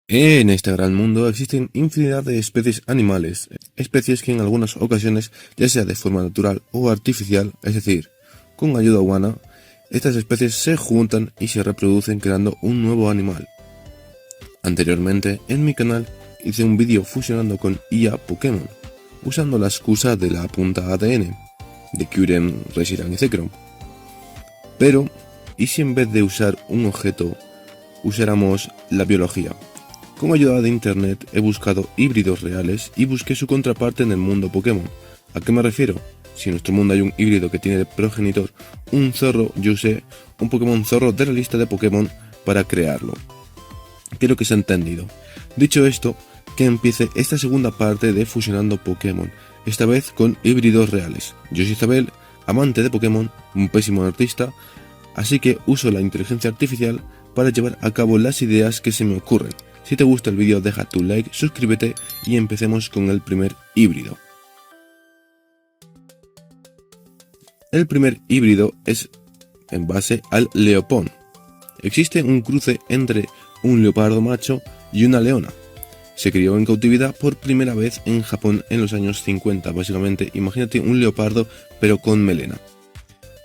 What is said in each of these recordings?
En este gran mundo existen infinidad de especies animales, especies que en algunas ocasiones, ya sea de forma natural o artificial, es decir, con ayuda humana, estas especies se juntan y se reproducen creando un nuevo animal. Anteriormente, en mi canal, hice un vídeo fusionando con IA Pokémon, usando la excusa de la punta ADN, de Kyurem, Reshiram y Zekrom. Pero, ¿y si en vez de usar un objeto, usáramos la biología? Con ayuda de internet he buscado híbridos reales y busqué su contraparte en el mundo Pokémon. ¿A qué me refiero? Si en nuestro mundo hay un híbrido que tiene de progenitor un zorro, yo usé un Pokémon zorro de la lista de Pokémon para crearlo. Creo que se ha entendido. Dicho esto, que empiece esta segunda parte de Fusionando Pokémon, esta vez con híbridos reales. Yo soy Isabel, amante de Pokémon, un pésimo artista, así que uso la inteligencia artificial para llevar a cabo las ideas que se me ocurren. Si te gusta el vídeo, deja tu like, suscríbete y empecemos con el primer híbrido. El primer híbrido es en base al Leopón. Existe un cruce entre un leopardo macho y una leona. Se crió en cautividad por primera vez en Japón en los años 50. Básicamente, imagínate un leopardo pero con melena.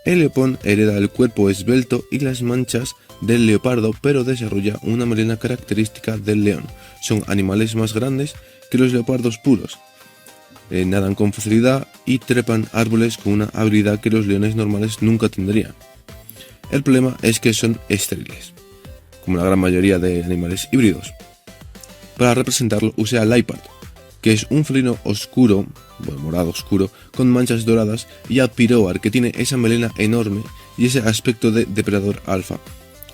El leopón hereda el cuerpo esbelto y las manchas del leopardo, pero desarrolla una melena característica del león. Son animales más grandes que los leopardos puros. Nadan con facilidad y trepan árboles con una habilidad que los leones normales nunca tendrían. El problema es que son estériles, como la gran mayoría de animales híbridos. Para representarlo usé a Liepard, que es un felino oscuro, morado oscuro, con manchas doradas, y a Pyroar, que tiene esa melena enorme y ese aspecto de depredador alfa.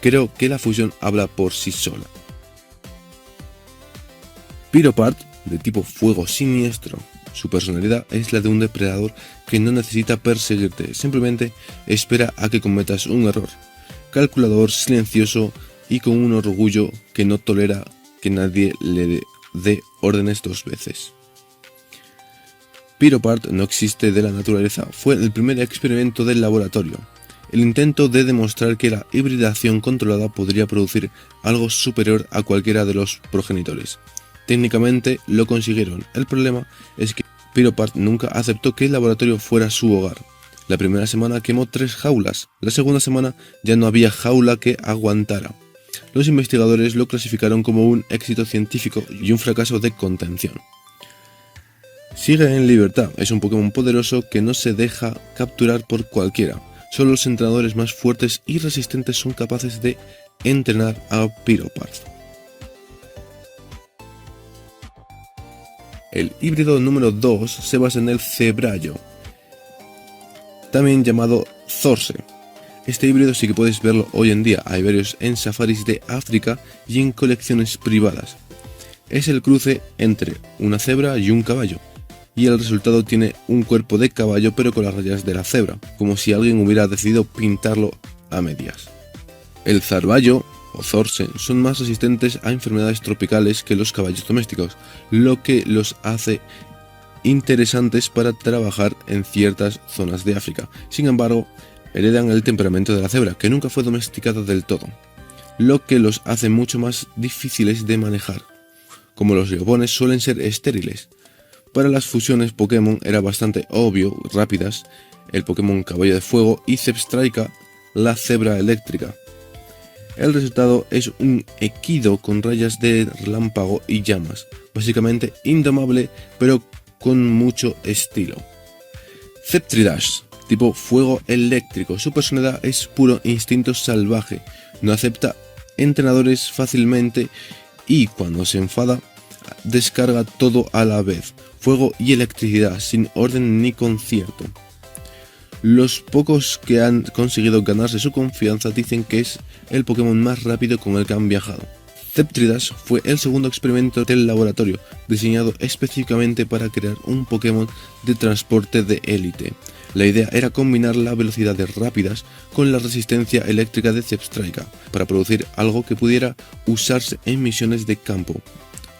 Creo que la fusión habla por sí sola. Pyropard, de tipo fuego siniestro, su personalidad es la de un depredador que no necesita perseguirte, simplemente espera a que cometas un error. Calculador, silencioso y con un orgullo que no tolera que nadie le dé órdenes dos veces. Pyropard no existe de la naturaleza, fue el primer experimento del laboratorio. El intento de demostrar que la hibridación controlada podría producir algo superior a cualquiera de los progenitores. Técnicamente lo consiguieron, el problema es que Pyropard nunca aceptó que el laboratorio fuera su hogar. La primera semana quemó 3 jaulas, la segunda semana ya no había jaula que aguantara. Los investigadores lo clasificaron como un éxito científico y un fracaso de contención. Sigue en libertad, es un Pokémon poderoso que no se deja capturar por cualquiera. Solo los entrenadores más fuertes y resistentes son capaces de entrenar a Pyropard. El híbrido número 2 se basa en el cebrallo, también llamado zorse. Este híbrido sí que puedes verlo hoy en día, hay varios en safaris de África y en colecciones privadas. Es el cruce entre una cebra y un caballo, y el resultado tiene un cuerpo de caballo pero con las rayas de la cebra, como si alguien hubiera decidido pintarlo a medias. El zarballo o zorse son más resistentes a enfermedades tropicales que los caballos domésticos, lo que los hace interesantes para trabajar en ciertas zonas de África. Sin embargo, heredan el temperamento de la cebra, que nunca fue domesticada del todo, lo que los hace mucho más difíciles de manejar. Como los leopones suelen ser estériles, para las fusiones Pokémon era bastante obvio, rápidas, el Pokémon Caballo de Fuego y Zebstrika, la cebra eléctrica. El resultado es un equido con rayas de relámpago y llamas, básicamente indomable pero con mucho estilo. Zeptridash, tipo fuego eléctrico, su personalidad es puro instinto salvaje, no acepta entrenadores fácilmente y cuando se enfada descarga todo a la vez, fuego y electricidad, sin orden ni concierto. Los pocos que han conseguido ganarse su confianza dicen que es el Pokémon más rápido con el que han viajado. Zeptridash fue el segundo experimento del laboratorio, diseñado específicamente para crear un Pokémon de transporte de élite. La idea era combinar las velocidades rápidas con la resistencia eléctrica de Zebstrika, para producir algo que pudiera usarse en misiones de campo.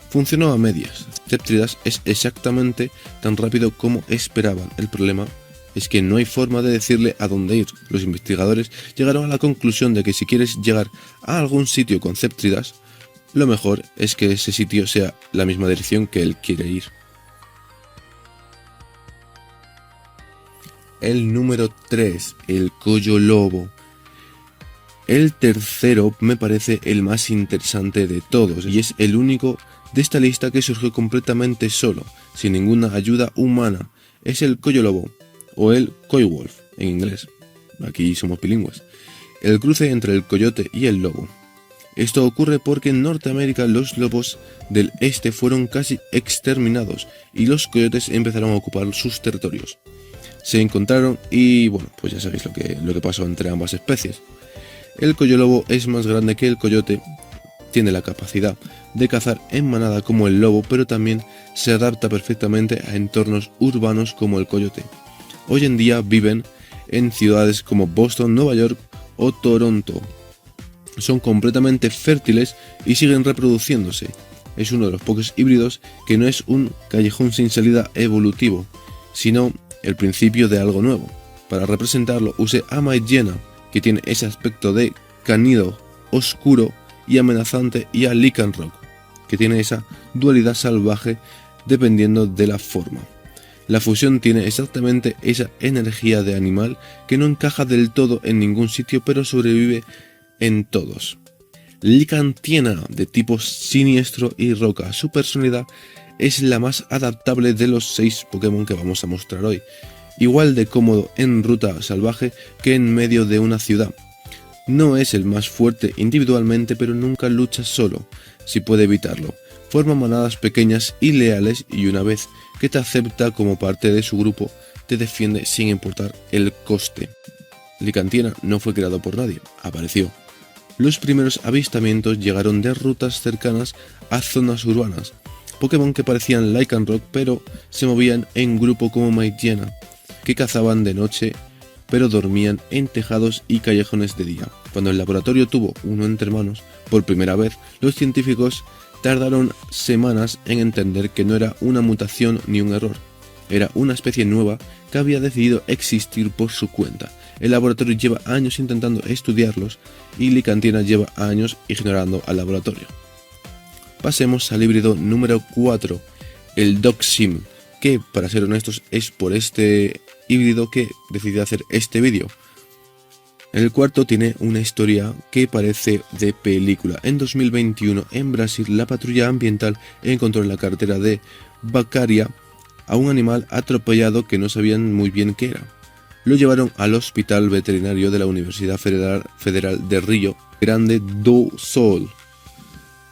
Funcionó a medias. Zeptridash es exactamente tan rápido como esperaban. El problema es que no hay forma de decirle a dónde ir. Los investigadores llegaron a la conclusión de que si quieres llegar a algún sitio con Zeptridash, lo mejor es que ese sitio sea la misma dirección que él quiere ir. El número 3, el Coyo Lobo. El tercero me parece el más interesante de todos y es el único de esta lista que surgió completamente solo, sin ninguna ayuda humana. Es el Coyo Lobo, o el Coy Wolf en inglés. Aquí somos bilingües. El cruce entre el coyote y el lobo. Esto ocurre porque en Norteamérica los lobos del este fueron casi exterminados y los coyotes empezaron a ocupar sus territorios. Se encontraron y bueno, pues ya sabéis lo que pasó entre ambas especies. El coyo lobo es más grande que el coyote, tiene la capacidad de cazar en manada como el lobo, pero también se adapta perfectamente a entornos urbanos como el coyote. Hoy en día viven en ciudades como Boston, Nueva York o Toronto. Son completamente fértiles y siguen reproduciéndose. Es uno de los pocos híbridos que no es un callejón sin salida evolutivo, sino el principio de algo nuevo. Para representarlo usé a Maillena, que tiene ese aspecto de cánido, oscuro y amenazante, y a Lycanroc, que tiene esa dualidad salvaje dependiendo de la forma. La fusión tiene exactamente esa energía de animal que no encaja del todo en ningún sitio, pero sobrevive en todos. Lycantiena, de tipo siniestro y roca. Su personalidad es la más adaptable de los 6 Pokémon que vamos a mostrar hoy. Igual de cómodo en ruta salvaje que en medio de una ciudad. No es el más fuerte individualmente, pero nunca lucha solo, si puede evitarlo. Forma manadas pequeñas y leales, y una vez que te acepta como parte de su grupo, te defiende sin importar el coste. Lycantiena no fue creado por nadie, apareció. Los primeros avistamientos llegaron de rutas cercanas a zonas urbanas. Pokémon que parecían Lycanroc pero se movían en grupo como Maillena, que cazaban de noche pero dormían en tejados y callejones de día. Cuando el laboratorio tuvo uno entre manos por primera vez, los científicos tardaron semanas en entender que no era una mutación ni un error. Era una especie nueva que había decidido existir por su cuenta. El laboratorio lleva años intentando estudiarlos y Lycantiena lleva años ignorando al laboratorio. Pasemos al híbrido número 4, el Dachshund, que para ser honestos es por este híbrido que decidí hacer este vídeo. El cuarto tiene una historia que parece de película. En 2021 en Brasil la patrulla ambiental encontró en la carretera de Vacaria a un animal atropellado que no sabían muy bien qué era. Lo llevaron al hospital veterinario de la Universidad Federal de Río Grande do Sul.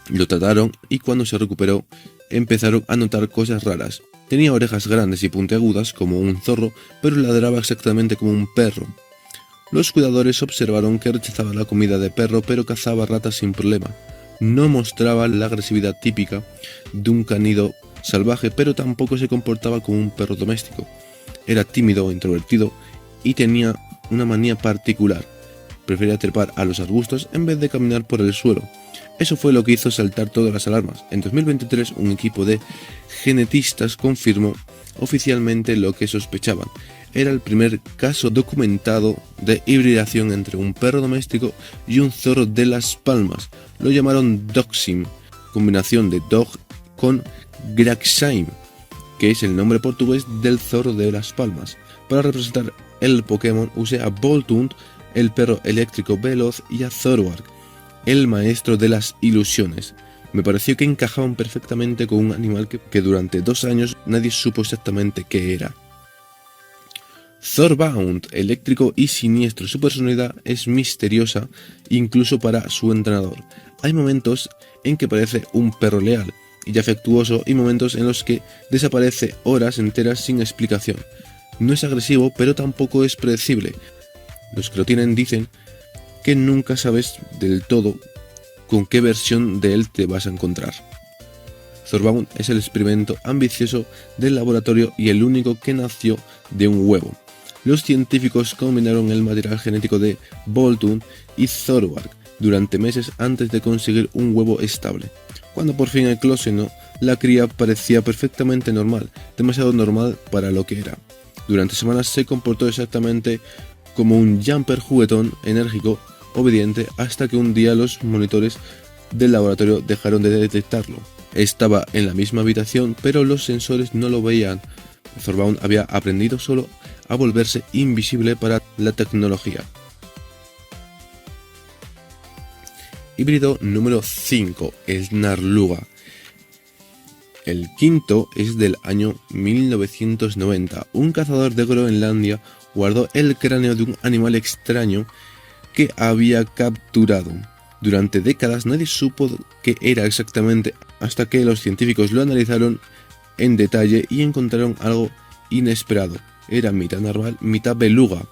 Lo trataron y cuando se recuperó empezaron a notar cosas raras. Tenía orejas grandes y puntiagudas como un zorro, pero ladraba exactamente como un perro. Los cuidadores observaron que rechazaba la comida de perro, pero cazaba ratas sin problema. No mostraba la agresividad típica de un cánido salvaje, pero tampoco se comportaba como un perro doméstico. Era tímido o introvertido y tenía una manía particular. Prefería trepar a los arbustos en vez de caminar por el suelo. Eso fue lo que hizo saltar todas las alarmas. En 2023, un equipo de genetistas confirmó oficialmente lo que sospechaban. Era el primer caso documentado de hibridación entre un perro doméstico y un zorro de Las Palmas. Lo llamaron Dachshund, combinación de dog con Graxime, que es el nombre portugués del zorro de Las Palmas. Para representar el Pokémon usé a Voltund, el perro eléctrico veloz, y a Zoroark, el maestro de las ilusiones. Me pareció que encajaban perfectamente con un animal que durante 2 años nadie supo exactamente qué era. Thorbound, eléctrico y siniestro. Su personalidad es misteriosa incluso para su entrenador. Hay momentos en que parece un perro leal y afectuoso y momentos en los que desaparece horas enteras sin explicación. No es agresivo, pero tampoco es predecible. Los que lo tienen dicen que nunca sabes del todo con qué versión de él te vas a encontrar. Thorbound es el experimento ambicioso del laboratorio y el único que nació de un huevo. Los científicos combinaron el material genético de Voltund y Zoroark durante meses antes de conseguir un huevo estable. Cuando por fin eclosionó, la cría parecía perfectamente normal, demasiado normal para lo que era. Durante semanas se comportó exactamente como un jumper juguetón, enérgico, obediente, hasta que un día los monitores del laboratorio dejaron de detectarlo. Estaba en la misma habitación, pero los sensores no lo veían. Thorvald había aprendido solo a volverse invisible para la tecnología. Híbrido número 5, el Narluga. El quinto es del año 1990. Un cazador de Groenlandia guardó el cráneo de un animal extraño que había capturado. Durante décadas nadie supo qué era exactamente hasta que los científicos lo analizaron en detalle y encontraron algo inesperado. Era mitad narval, mitad beluga,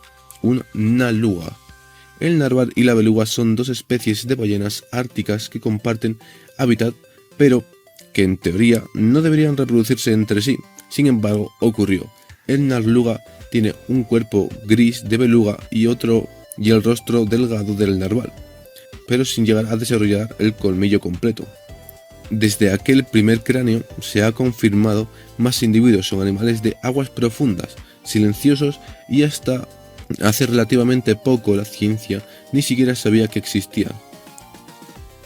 un Naluga. El narval y la beluga son dos especies de ballenas árticas que comparten hábitat, pero que en teoría no deberían reproducirse entre sí. Sin embargo, ocurrió. El Narluga tiene un cuerpo gris de beluga y el rostro delgado del narval, pero sin llegar a desarrollar el colmillo completo. Desde aquel primer cráneo se ha confirmado más individuos. Son animales de aguas profundas, silenciosos, y hasta hace relativamente poco la ciencia ni siquiera sabía que existían.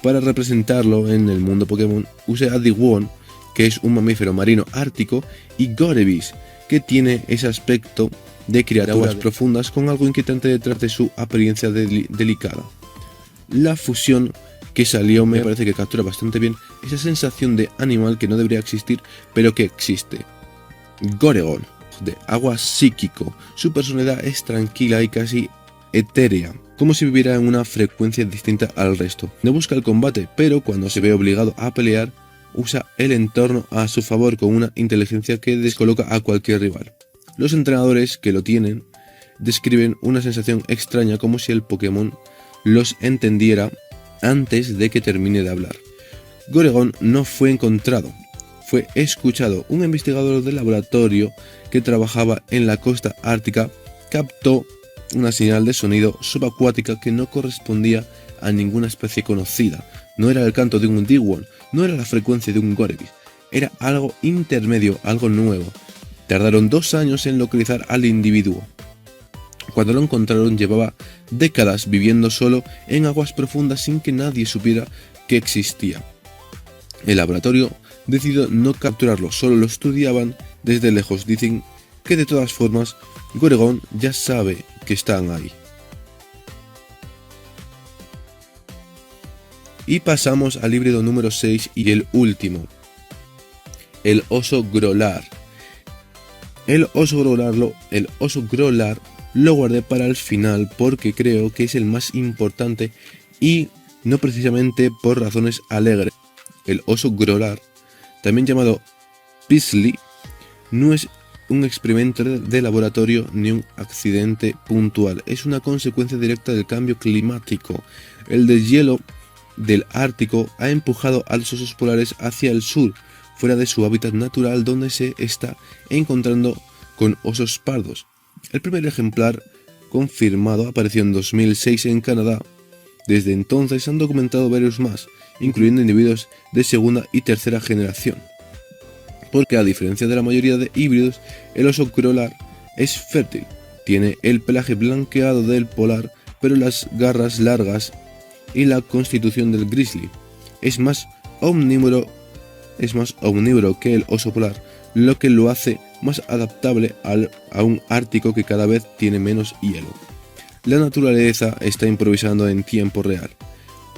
Para representarlo en el mundo Pokémon, use a Digwon, que es un mamífero marino ártico, y Gorebyss, que tiene ese aspecto de criatura de aguas profundas con algo inquietante detrás de su apariencia delicada. La fusión que salió me parece que captura bastante bien esa sensación de animal que no debería existir, pero que existe. Goregon, de agua psíquico. Su personalidad es tranquila y casi etérea, como si viviera en una frecuencia distinta al resto. No busca el combate, pero cuando se ve obligado a pelear, usa el entorno a su favor con una inteligencia que descoloca a cualquier rival. Los entrenadores que lo tienen describen una sensación extraña, como si el Pokémon los entendiera antes de que termine de hablar. Goregon no fue encontrado, fue escuchado. Un investigador del laboratorio que trabajaba en la costa ártica captó una señal de sonido subacuática que no correspondía a ninguna especie conocida. No era el canto de un Digwon, no era la frecuencia de un Gorebyss, era algo intermedio, algo nuevo. Tardaron 2 años en localizar al individuo. Cuando lo encontraron llevaba décadas viviendo solo en aguas profundas sin que nadie supiera que existía. El laboratorio decidió no capturarlo, solo lo estudiaban desde lejos. Dicen que de todas formas Goregon ya sabe que están ahí. Y pasamos al híbrido número 6 y el último, el oso Grolar. El oso Grolar lo guardé para el final porque creo que es el más importante y no precisamente por razones alegres. El oso Grolar, también llamado Pisley, no es un experimento de laboratorio ni un accidente puntual, es una consecuencia directa del cambio climático. El deshielo del Ártico ha empujado a los osos polares hacia el sur, fuera de su hábitat natural, donde se está encontrando con osos pardos. El primer ejemplar confirmado apareció en 2006 en Canadá. Desde entonces han documentado varios más, incluyendo individuos de segunda y tercera generación. Porque a diferencia de la mayoría de híbridos, el oso Grolar es fértil. Tiene el pelaje blanqueado del polar, pero las garras largas y la constitución del grizzly. Es más omnívoro que el oso polar, lo que lo hace más adaptable a un ártico que cada vez tiene menos hielo. La naturaleza está improvisando en tiempo real.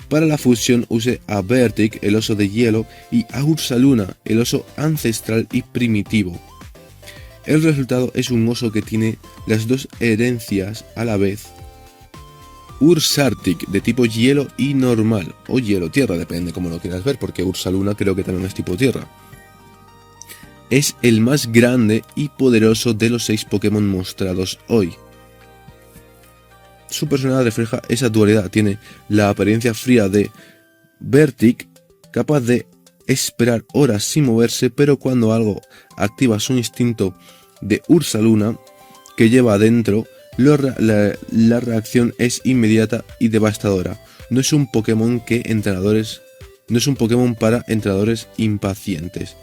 Para la fusión use a Bertic, el oso de hielo, y a Ursaluna, el oso ancestral y primitivo. El resultado es un oso que tiene las dos herencias a la vez. Ursartic, de tipo hielo y normal, o hielo-tierra, depende como lo quieras ver, porque Ursaluna creo que también es tipo tierra. Es el más grande y poderoso de los 6 Pokémon mostrados hoy. Su personalidad refleja esa dualidad. Tiene la apariencia fría de Bertic, capaz de esperar horas sin moverse, pero cuando algo activa su instinto de Ursaluna que lleva adentro, la reacción es inmediata y devastadora. No es un Pokémon para entrenadores impacientes.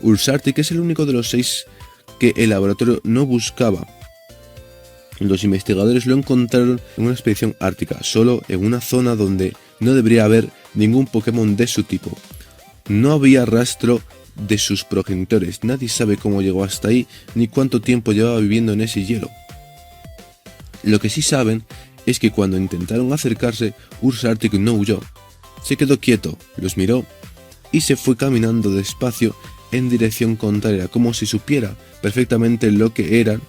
Ursartic es el único de los 6 que el laboratorio no buscaba. Los investigadores lo encontraron en una expedición ártica, solo en una zona donde no debería haber ningún Pokémon de su tipo. No había rastro de sus progenitores, nadie sabe cómo llegó hasta ahí ni cuánto tiempo llevaba viviendo en ese hielo. Lo que sí saben es que cuando intentaron acercarse, Ursa-Arctic no huyó. Se quedó quieto, los miró y se fue caminando despacio en dirección contraria, como si supiera perfectamente lo que eran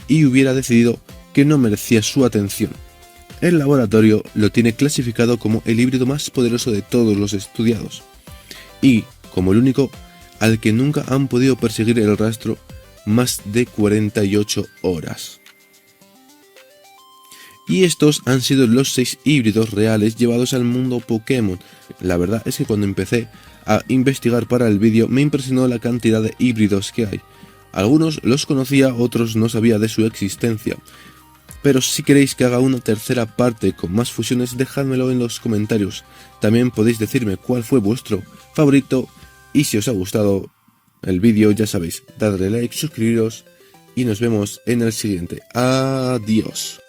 y hubiera decidido que no merecía su atención. El laboratorio lo tiene clasificado como el híbrido más poderoso de todos los estudiados y como el único al que nunca han podido perseguir el rastro más de 48 horas. Y estos han sido los 6 híbridos reales llevados al mundo Pokémon. La verdad es que cuando empecé a investigar para el vídeo me impresionó la cantidad de híbridos que hay. Algunos los conocía, otros no sabía de su existencia. Pero si queréis que haga una tercera parte con más fusiones, dejádmelo en los comentarios. También podéis decirme cuál fue vuestro favorito y si os ha gustado el vídeo, ya sabéis, dadle like, suscribiros y nos vemos en el siguiente. Adiós.